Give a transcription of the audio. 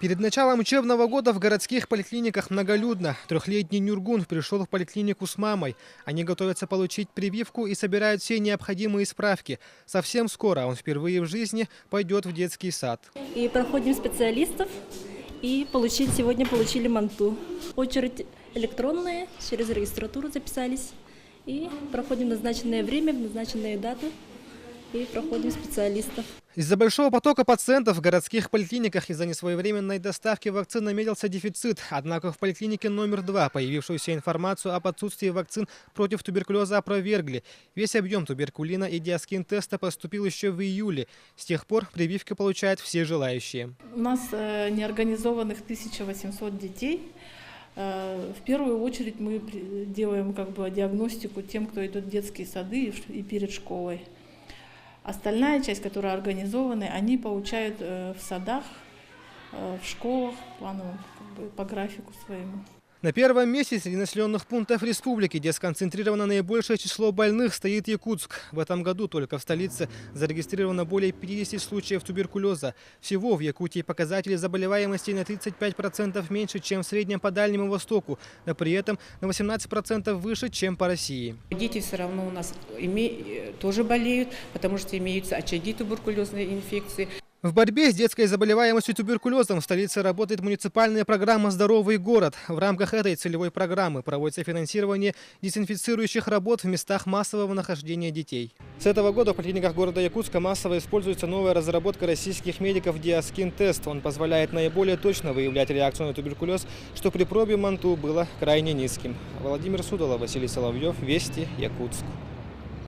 Перед началом учебного года в городских поликлиниках многолюдно. Трехлетний Нюргун пришел в поликлинику с мамой. Они готовятся получить прививку и собирают все необходимые справки. Совсем скоро он впервые в жизни пойдет в детский сад. И проходим специалистов, и сегодня получили манту. Очередь электронная, через регистратуру записались. И проходим назначенное время, в назначенную дату. И проходим специалистов. Из-за большого потока пациентов в городских поликлиниках из-за несвоевременной доставки вакцин наметился дефицит. Однако в поликлинике номер 2 появившуюся информацию об отсутствии вакцин против туберкулеза опровергли. Весь объем туберкулина и диаскин-теста поступил еще в июле. С тех пор прививки получают все желающие. У нас неорганизованных 1800 детей. В первую очередь мы делаем диагностику тем, кто идет в детские сады и перед школой. Остальная часть, которая организована, они получают в садах, в школах, планово, по графику своему. На первом месте среди населенных пунктов республики, где сконцентрировано наибольшее число больных, стоит Якутск. В этом году только в столице зарегистрировано более 50 случаев туберкулеза. Всего в Якутии показатели заболеваемости на 35% меньше, чем в среднем по Дальнему Востоку, но при этом на 18% выше, чем по России. Дети все равно у нас тоже болеют, потому что имеются очаги туберкулезной инфекции. В борьбе с детской заболеваемостью туберкулезом в столице работает муниципальная программа «Здоровый город». В рамках этой целевой программы проводится финансирование дезинфицирующих работ в местах массового нахождения детей. С этого года в поликлиниках города Якутска массово используется новая разработка российских медиков диаскин-тест. Он позволяет наиболее точно выявлять реакцию на туберкулез, что при пробе манту было крайне низким. Владимир Судолов, Василий Соловьев, Вести, Якутск.